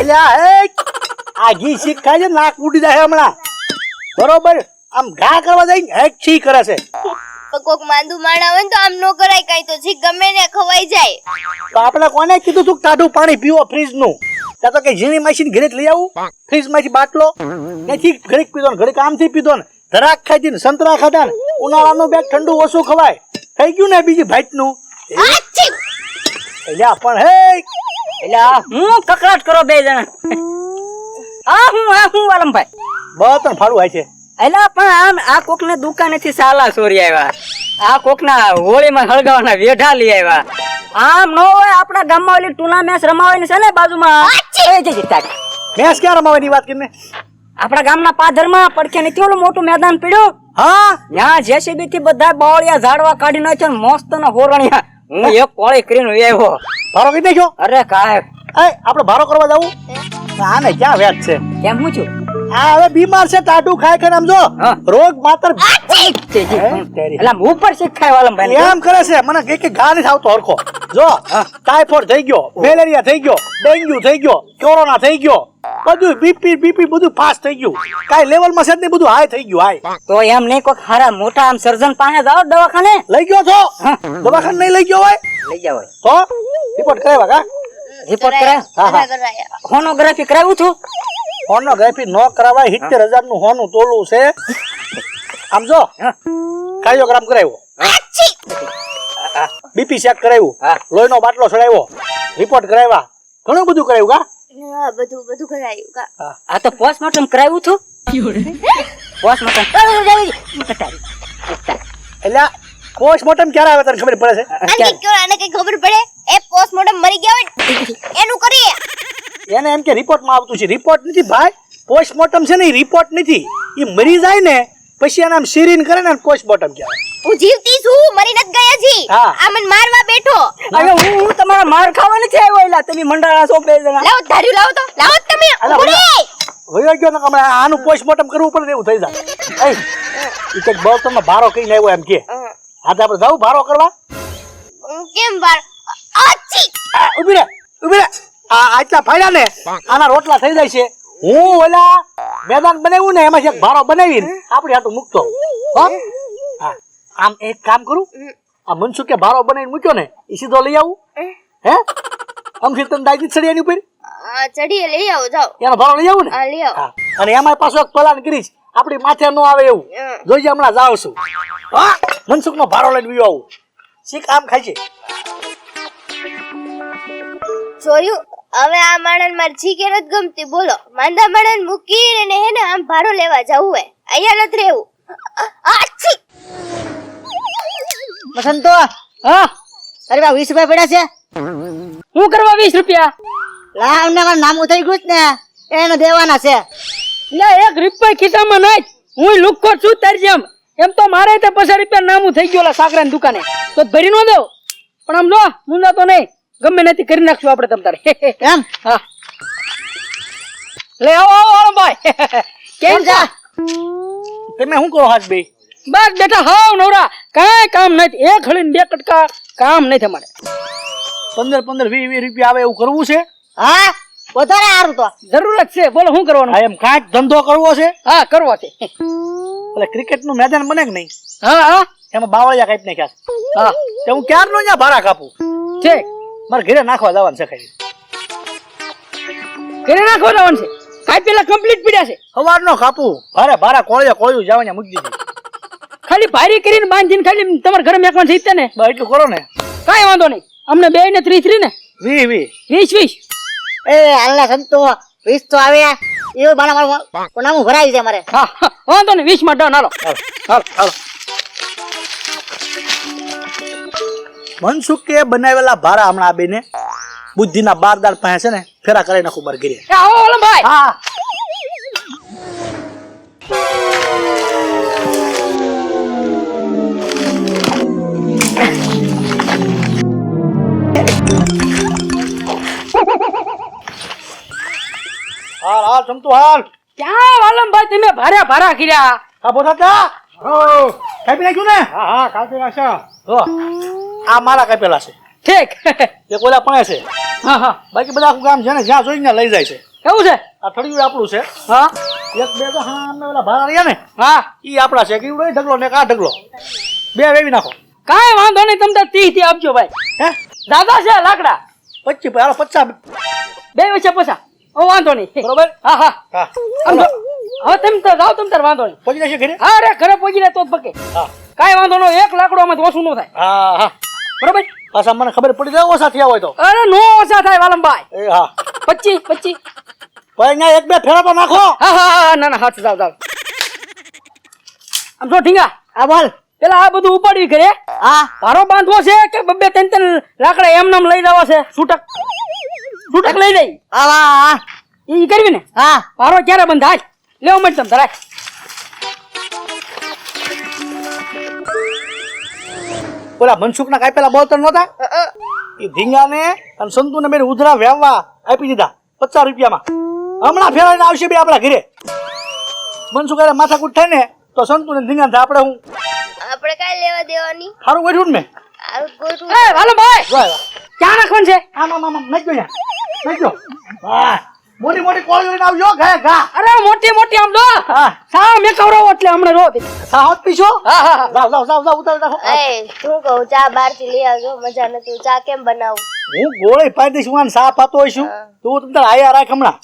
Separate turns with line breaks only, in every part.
અલ્યા એ આગી શીખ ખાય છે, નાક ઉડી જાય હમણાં. બરોબર આમ ઘા કરવા જઈને હેક છી કરે છે.
કોક માંદુ માણા હોય ને તો આમ નો કરાય, કઈ તો જી ગમે ને ખવાઈ જાય.
તો આપણે કોને કીધું તું ટાઢું પાણી પીવો ફ્રીજ નું? ત્યાં તો કે ઝીણી માસી ઘરે લઈ આવું ફ્રીજ માંથી બાટલો ત્યાંથી ઘડીક પીધો ને ઘડીક આમથી પીધો ને ધરાક ખાઈ ને સંતરા ખાધા ને ઉનાળાનું બેગ ઠંડુ ઓછું ખવાય થઈ ગયું ને બીજી ભાઈટ નું. એટલે પણ હે
એટલે હું કકડાટ કરો બે જણા. હું વાલમભાઈ
બતન ફાડું હોય છે.
એટલે પણ આમ આ કોક ને દુકાને થી સાલા ચોરી આવ્યા, આ કોક ના હોળીમાં હળગાવાના વેઢા લઈ આવ્યા. આમ ન હોય આપડા ગામમાં ઓલી ટુના મેચ રમાવાની છે ને બાજુમાં,
મેચ ક્યાં રમાવાની વાત કરીને?
આપડા ગામના પાદરમાં પડખે ને કેવડું મોટું મેદાન પડ્યું.
હા
ત્યાં જેસીબી થી બધા બાવળિયા ઝાડવા કાઢી નાખ્યા, મસ્ત ના હોરણિયા. હું એક કોળી કરીને આવ્યો.
ભારો કઈ નાખ્યો?
અરે કાય
આપણે ભારો કરવા જવું? હા ને ક્યાં વ્યાજ છે?
કેમ હું છું
આ હવે બીમાર છે, ટાટુ ખાય ખાય આમ જો રોગ માત્ર
એટલે ઉપર શીખાય વાલમભાઈ
એમ કરે છે. મને કે ઘા નથી આવતો હરખો. જો ટાઇફોઇડ થઈ ગયો, મેલેરિયા થઈ ગયો, ડેન્ગ્યુ થઈ ગયો, કોરોના થઈ ગયો, બધું બીપી બધું ફાસ્ટ થઈ ગયું. કાઈ લેવલમાં છે ને બધું હાઈ થઈ ગયું. હાઈ
તો એમ નહીં કોઈ હારા મોટા આમ સર્જન પાસે જાઓ દવાખાને.
લઈ ગયો છો? દવાખાને નહીં લઈ ગયો હોય?
લઈ જાવ
તો રિપોર્ટ કરાવ્યા કા?
રિપોર્ટ કરાવ્યા? સોનોગ્રાફી કરાવ્યું છું.
સોનોગ્રાફી ન કરાવાય. 70,000 નું હોનું તોલું છે. આમ જો કાર્ડિયોગ્રામ કરાવ્યો, બીપી ચેક કરાવ્યું, લોહીનો બાટલો ચડાવ્યો, રિપોર્ટ કરાવ્યા, ઘણું બધું કરાવ્યું કા?
બધું કરાયું કા?
આ તો પોસ્ટમોર્ટમ કરાવ્યું છું. પોસ્ટમોર્ટમ
એટલે પોસ્ટમોર્ટમ ક્યારે આવે તને ખબર પડે છે?
આને કઈ ખબર પડે? એ પોસ્ટમોર્ટમ મરી ગયા હોય એનું કરીએ.
એને એમ કે રિપોર્ટ માં આવતું છે. રિપોર્ટ નથી ભાઈ, પોસ્ટમોર્ટમ છે ને. રિપોર્ટ નથી, એ મરી જાય ને પછી એના સીરીન કરે ને પોસ્ટમોર્ટમ કહેવાય.
હું જીવતી છું, મરી નથી ગયા જી. આ મને મારવા બેઠો.
અરે હું તમારા માર ખાવા નથી આવ્યો. એલા તમે મંડાળા છો બે જણા.
લાવો ધાર્યું, લાવો તો લાવો તમે.
વયો ગયો ને હમણાં આનું પોસ્ટમોર્ટમ કરવું પડે ને એવું થઈ જાય. એ કઈક બહુ તમે ભારો કહીને આવ્યો એમ કે હા આપણે જાવ ભારો કરવા.
કેમ બાર?
ઉભી રે આ આટલા ફાડ્યા ને આના રોટલા થઈ જાય છે. હું ઓલા મેદાન બનાવ્યું ને એમાં એક ભારો બનાવીને આપણી હાટું મૂકતો. આમ એક કામ કરું, આ મનસુખે ભારો બનાવીને મૂક્યો ને એ સીધો લઈ આવું. હે આમ ફીર તને દાઈ ચડી એની ઉપર
ચડીએ લઈ આવો જાઓ.
એનો ભારો લઈ આવું ને?
લઈ આવો.
અને એમાં પાછો એક પ્લાન કરીશ આપણી માથે ન આવે એવું. જોઈજે હમણાં જાવ છું. મનસુખ નો ભારો લઈને વિયો આવું. શીખ આમ ખાય છે.
જોયું? હવે આ માણસ મારી જીકે નથી ગમતી. બોલો, માંદા માણસ મૂકીને હે ને આમ ભારો લેવા જવું હોય, અહીંયા નથી રહેવું.
બસંતો હા અરે બા 20 રૂપિયા પડ્યા છે. હું કરવા 20 રૂપિયા? લાવ ને મારું નામું થઈ ગયું ને એને દેવાના છે. લે 1 રૂપિયા ખિસ્સામાં નાખ. હું લુક્કો છું તારી જેમ. એમ તો મારે તે 50 રૂપિયા નામું થઈ ગયું સાકરાની દુકાને તો ભરી ન દઉં. પણ આમ જો મુંડા તો નહીં, ગમે નથી કરી નાખશું આપણે તમ તારે. એમ હા લે આવો ભાઈ. કેમ છે
તમે શું કરો હાથ બે?
બસ બેટા હાવ નવરા, કાંઈ કામ નથી. એક હળીને 2 કટકા કામ નથી અમારે.
15 20 રૂપિયા આવે એવું કરવું છે?
હા વધારે સારું તો જરૂરત છે. બોલો શું કરવાનું?
એમ કાંઈક ધંધો કરવો છે?
હા કરવો છે.
એટલે ક્રિકેટ નું મેદાન બને કે નહીં?
હા હા
એમાં બાવળિયા કાપી નાખ્યા. હા તો હું ક્યારનો અહીંયા ભાડા કાપું
છે.
મારે ઘરે નાખવા જવાનું છે. ખાલી
ઘરે નાખવા જવાનું છે? કાંઈ પેલા કમ્પ્લીટ પીડ્યા છે.
સવારનો કાપું. ભાડા કોળિયું જવાનું મૂકી દીધું.
ખાલી ભારી કરીને બાંધીને ખાલી તમારા ઘરે મેકવાનું છે ને?
બસ એટલું કરો ને.
કાંઈ વાંધો નહીં. અમને 2 ને 30 ને 20
એ હાલના સંતો 20 તો આવે એવું બાણા મારું નામું ભરાય છે મારે.
હા વાંધો નહીં 20 માં ડન. હાલો
મનસુખે બનાવેલા ભાડા હમણાં આ બેને બુદ્ધિના 12 દાળ પાસે છે ને ફેરા કરી નાખું બાર ઘરે.
આવો ઓલો ભાઈ.
હા હાલ સમતું હાલ.
ક્યાં વાલમભાઈ તમે ભારા કર્યા?
આ બોધા કા કાપી નાખ્યું ને? હા કાપી નાખ્યા. જો આ મારા કાપેલા છે.
ઠીક
એ કોલા પણ છે.
હા
બાકી બધા આખું ગામ છે ને જ્યાં જોઈને લઈ જાય છે.
કેવું છે
આ થળિયું આપણું છે.
હા
એક બે તો હા અમે ઓલા ભાડા રહ્યા ને
હા
ઈ આપણા છે કે ઈવડો ય ઢગલો ને એક આ ઢગલો બે વેવી નાખો.
કાંઈ વાંધો નહીં, તમે તાર 30 થી આપજો ભાઈ.
હે
દાદા છે લાકડા
25 હાલો 50
બે વચ્ચે પછા ઓ વાંધો નહીં.
બરોબર.
હા હા
હા
આમ જો. હવે તમે તો જાઓ, તમે તાર વાંધો નહીં.
પહોંચી જશે ઘરે.
હા રે ઘરે પહોંચી જાય તો જ પકે.
હા
કાંઈ વાંધો નહીં, એક લાકડો આમાંથી ઓછું ન થાય.
હા હા
બરોબર.
પાછા મને ખબર પડી જાય ઓછા થયા હોય તો.
અરે નો ઓછા થાય વાલમભાઈ.
એ હા
25.
ભાઈ અહીંયા એક બે ફેરા તો નાખો.
હા હા હા ના ના હાથ જાવ જાવ. આમ જો ઢીંગા
હા બોલ.
પેલા આ બધું ઉપાડવી ઘરે
હા
ભારો બાંધવો છે કે બબ્બે ત્રણ લાકડા એમ નામ લઈ જવા છે? છૂટક લઈ જઈ
હા હા
ઈ કરવી ને.
હા
ભારો ક્યારે બંધાય લેવો મત તમ ધરાય.
ઓલા મનસુખના કાપેલા બોલતણ નહોતા એ ધીંગાને અને સંતુને બેન ઉધરા વેવવા આપી દીધા 50 રૂપિયામાં. હમણાં ફેરાઈને આવશે બે આપણા ઘરે. મનસુખ અરે માથાકૂટ થાય ને તો સંતુ ને ધીંગા આપણે હું
આપણે કાંઈ લેવા દેવાની
સારું ગોઠવું ને મેં
આવું ગોઠવું
એ વાલમભાઈ
જો આવ્યા.
ક્યાં નાખવાનું છે?
આમ નાખજો ત્યાં નાખજો. વાહ મોટી મોટી કોળી લઈને આવજો ઘા ઘા.
અરે મોટી મોટી આમ દો
હા
સાવ મેં કવરાવો એટલે હમણાં રો
સાહોત પીશો.
હા હા
જાવ જાવ જાવ જાવ ઉતાર નાખો.
એ શું કહું ચા બહારથી લઈ આવજો મજા નથી ચા કેમ બનાવું
હું ગોળી પાડી દઈશ હું સાફ પાતો હોઈશું તું તમે તાર આયા રાખ હમણાં.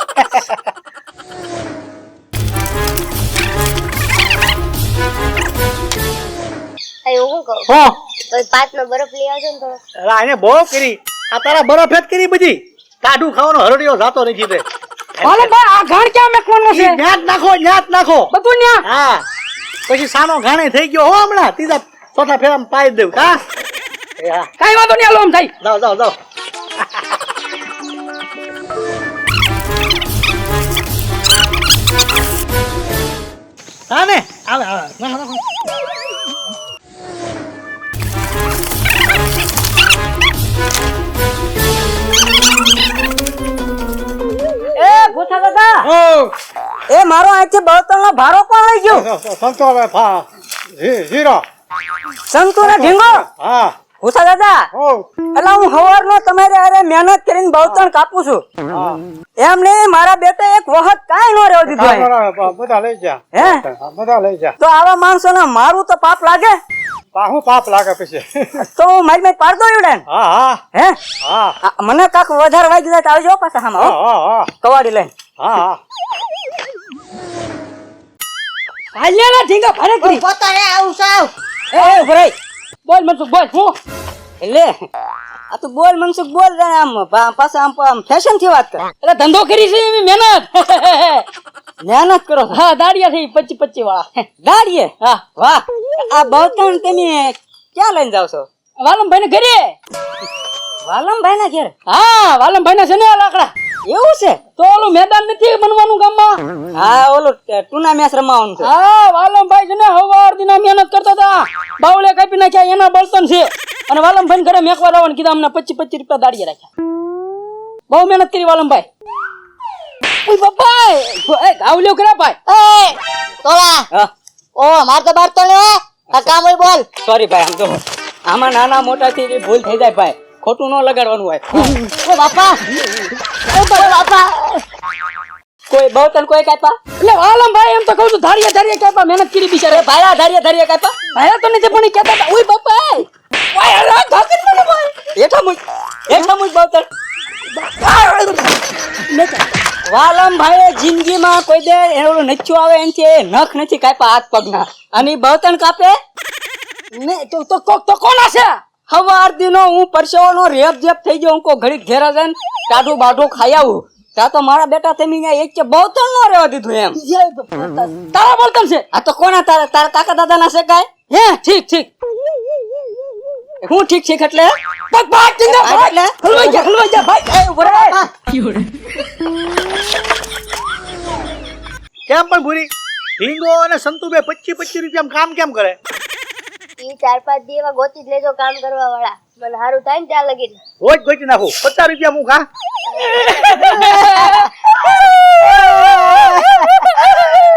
એ હું કહું
હો
તો 5 નો બરફ લઈ આવજો ને થોડો
અરે આને બહુ કરી આ તારા બરફ જ કરી બધી કાઢું ખાવાનો હરડિયો જાતો નથી તે.
વાલમભાઈ આ ઘાણ ક્યાં મેકવાનો છે?
ન્યાત નાખો ન્યાત નાખો.
બધું ન્યા.
હા પછી સાનો ઘાણે થઈ ગયો હો હમણાં ત્રીજા ચોથા ફેરામાં પાઈ દેવું કા. એ હા
કાંઈ વાંધો નહીં, હાલો આમ થાય.
જાઓ જાઓ જાઓ. હા ને આવે આવે નાખો, નાખો.
એ ભૂથા દાદા એ મારો અહીંથી બળતણનો ભારો કોણ લઈ ગયો?
સંતો હવે હીરો.
સંતુ ને ઢીંગો.
હા
ભૂથા દાદા
ઓ
એટલે હું હવારનો તમારે અરે મહેનત કરીને બળતણ કાપું છું. એમ નહીં મારા બેટે એક વખત કાંઈ ન રહેવા દીધું અહીં.
બધા લઈ જા.
હે
બધા લઈ જા.
તો આવા માણસોને મારું તો પાપ લાગે.
પાહુ પાપ લાગે પછી.
તો હું મારી મારી પાડ દઉં ને.
હા હા
હે
હા
મને કાક વધારે વાગી જાય તો આવજો પાછા હામાં હો.
હા હા
કવાડી લઈને
હા હા.
હાલ્યા ઢીંગા ભારે કરી.
પોતાને આવું સાવ.
એ ભરાઈ બોલ મનસુખ બોલ હું એટલે આ તો બોલ મનસુખ બોલ ને આમ પાછા આમ ફેશન થી વાત કર. એટલે ધંધો કરી છે એવી મહેનત કરો. હા દાડિયા થઈ 25 વાળા દાડિયે. હા વાહ આ બળતણ તમે ક્યાં લઈને જાવ છો? વાલમભાઈ ને ઘરે. વાલમભાઈ ના ઘરે? હા વાલમભાઈ ના છે ને આ લાકડા. એવું છે તો ઓલું મેદાન નથી બનવાનું ગામમાં? હા ઓલું ટૂના મેચ રમાવાનું છે. હા વાલમભાઈ છે ને હવાર દિના મહેનત કરતા હતા બાવળે કાપી નાખ્યા એના બળતણ છે અને વાલમભાઈ ઘરે મેકવા લાવવાનું કીધા અમને 25 રૂપિયા દાડીએ રાખ્યા. બહુ મહેનત કરી વાલમભાઈ. ઓય બાપા એ ગાવલ્યો કર્યા ભાઈ.
એ તોલા ઓ માર તો બાર તો લે આ કામ હોય બોલ.
સોરી ભાઈ આમ તો આમાં નાના મોટા થી ભૂલ થઈ જાય ભાઈ, ખોટું ન લગાડવાનું હોય.
ઓ બાપા ઓ બાપા
કોઈ બળતણ કોઈ કાપ્યા એટલે વાલમભાઈ એમ તો કહું છું ધારિયા ધારિયા કાપ્યા મહેનત કરી બિચારે ભાયા ધારિયા ધારિયા કાપ્યા ભાયા તો નથી પણ કહેતા હતા ઓય બાપા ઓય અરે ધાકત મને ભાઈ એઠા મુજ બળતણ વાલમભાઈ જિંદગીમાં કોઈ દે એનો નચ્યો આવે એનથી નખ નથી કાપ્યા હાથ પગના અને બળતણ કાપે ને તો કોના છે? હવાર દિનો હું પરસેવાનો રેપ જેપ થઈ ગયો હું કો ઘડીક ઘેરા જઈને ટાઢું બાઢું ખાઈ આવું ત્યાં તો મારા બેટા તમે એક કે બળતણ ન રહેવા દીધું એમ. તારા બળતણ છે? આ તો કોના તારા કાકા દાદા ના છે કાંઈ? હે ઠીક ઠીક હું ઠીક ઠીક એટલે હલવાઈ જા ભાઈ. એ ઉભો રહે.
કેમ પણ ભૂરી ઢીંગો અને સંતુ બે 25 રૂપિયામાં કામ કેમ કરે?
ઈ 4-5 દી એવા ગોતી જ લેજો કામ કરવા વાળા મને સારું થાય ને ત્યાં લગી
રોજ ગોતી નાખું 50 રૂપિયા હું કા.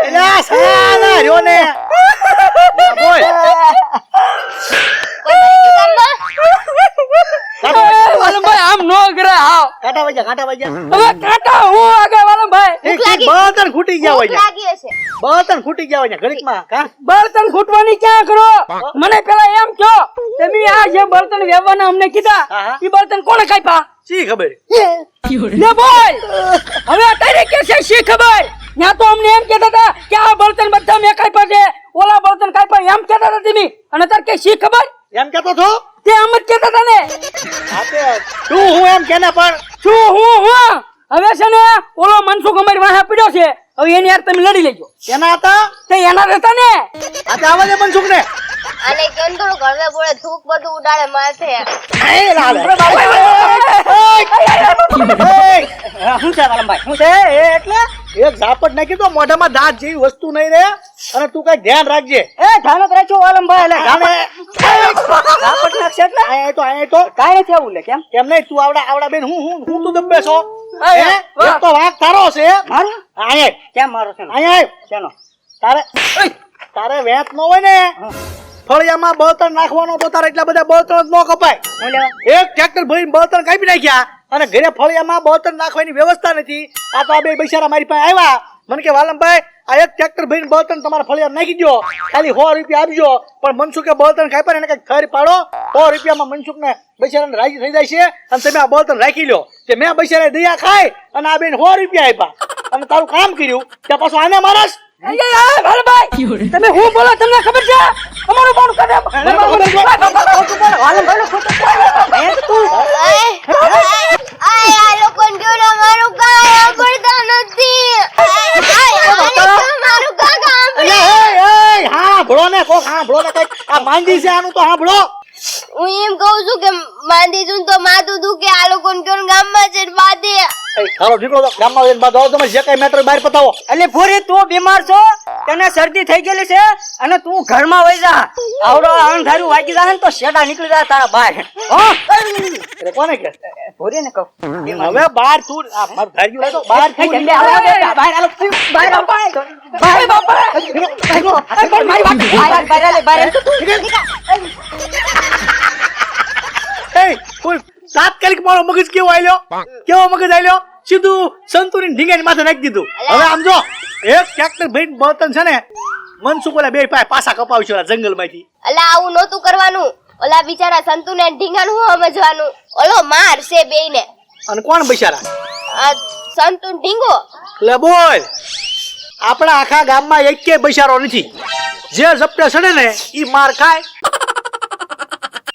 એલા સાલા રહ્યો ને બોલ.
વાલમભાઈ આમ નો કરે. હા
કાંટા વાગ્યા
હવે કાંટા હું આગળ વાલમભાઈ
ઠીક ઠીક બળતણ ખૂટી ગયા
ભૂખ
હોય
લાગી હશે
બળતણ ખૂટી ગયા હોય ઘડીકમાં કા
બળતણ ખૂટવાની ક્યાં કરો મને પેલા એમ કહો તમે આ જે બળતણ વેવવાના અમને કીધા
હા.
ઈ બળતણ કોણે કાપ્યા
શી ખબર
લે બોલ હવે તારે કે છે શી ખબર ત્યાં તો અમને એમ કહેતા હતા કે આ બળતણ બધા મેં કાપ્યા છે ઓલા બળતણ કાપ્યા એમ કહેતા હતા તમે અને તાર કે શી ખબર
એમ કેતો છો
તે એમ જ કહેતા હતા ને
આપે તું હું એમ કેને પણ
શું હું હવે છે ને ઓલો મનસુખ અમારી વાહે પીડ્યો છે હવે એની યાર તમે લડી લેજો
કેના હતા
તે એના હતા ને
આ તો આવા દે મનસુખ ને
અને કેમ થોડું ઘરવે બોળે થૂક બધું ઉડાડે માથે
શું છે વાલમભાઈ શું છે એટલે
એક ઝાપટ નાખી તો મોઢામાં દાંત જેવી વસ્તુ નહીં રે અને તું કઈ ધ્યાન રાખજે
એ ધ્યાન જ રાખજો વાલમભાઈ એટલે ઝાપટ નાખશે એટલે
આયા તો
કાંઈ નથી આવું લે કેમ
કેમ નહીં તું આવડા બેન હું તું દબ્બે છો
આ
હે? એક તો વાંક તારો છે
મારું
આયા
કેમ મારો છે
આયા
શેનો
તારે વેત ન હોય ને ફળિયામાં બળતણ નાખવાનો તો તારે એટલા બધા બળતણ જ ન કપાય
હું લેવા
એક ટ્રેક્ટર ભરીને બળતણ કાપી નાખ્યા અને ઘરે ફળિયામાં બળતણ નાખવાની વ્યવસ્થા નથી આ તો આ બે બૈસારા મારી પાસે આવ્યા મને કે વાલમભાઈ આ એક ટ્રેક્ટર ભરીને બળતણ તમારા ફળિયામાં નાખી દો ખાલી 100 રૂપિયા આપજો પણ મનસુખે બળતણ કાપ્યા ને એને કઈક ખરી પાડો 100 રૂપિયામાં મનસુખને બૈસારાને રાજી થઈ જાય છે અને તમે આ બળતણ રાખી લો કે મેં બૈસારે દયા ખાય અને આ બેન 100 રૂપિયા આપ્યા અને તારું કામ કર્યું ત્યાં પાછું આને મારસ
વાલમભાઈ તમે હું બોલો તમને ખબર છે અમારું કોણ કરે વાલમભાઈ
આ લોકોને કયો ને મારું કાંઈ સાંભળતા નથી મારું કાંઈ સાંભળે
હા ભળો ને કોક હા ભળો ને કઈક આ માંજી છે આનું તો હા ભળો
હું એમ કહું છું કે માંદી છું તો માથું દુખે આ લોકોને કયો ને ગામમાં છે ને બાદે
ચાલો નીકળો તો ગામમાં જઈને બાદ આવો તમે જે કઈ મેટર બહાર પતાવો
એટલે પૂરી તું બીમાર છો તને શરદી થઈ ગયેલી છે અને તું ઘરમાં વઈ જા આવડો અંધારું વાગી જાય ને તો શેડા નીકળી જાય તારા બહાર
એટલે કોને કે
પૂરી ને કહું
હવે બહાર તું આ મારું ધાર્યું હોય તો બહાર તું
બહાર આલો
એ કોઈ તાત્કાલિક મારો મગજ કેવો આલ્યો સીધું સંતુરી ઢીંગાની માથે નાખી દીધું હવે આમ જો એક ટ્રેક્ટર ભરીને બળતણ છે ને મનસુખ ઓલા બે પાછા કપાવશે ઓલા જંગલમાંથી
અલા આવું નહોતું કરવાનું ઓલા બિચારા સંતુ ને ઢીંગાનું હું સમજવાનું ઓલો માર છે બેયને
અને કોણ બિચારા
આ સંતુ ને ઢીંગો
લે બોલ આપણા આખા ગામમાં એકેય બૈસારો નથી જે ઝપટે ચડે ને ઈ માર ખાય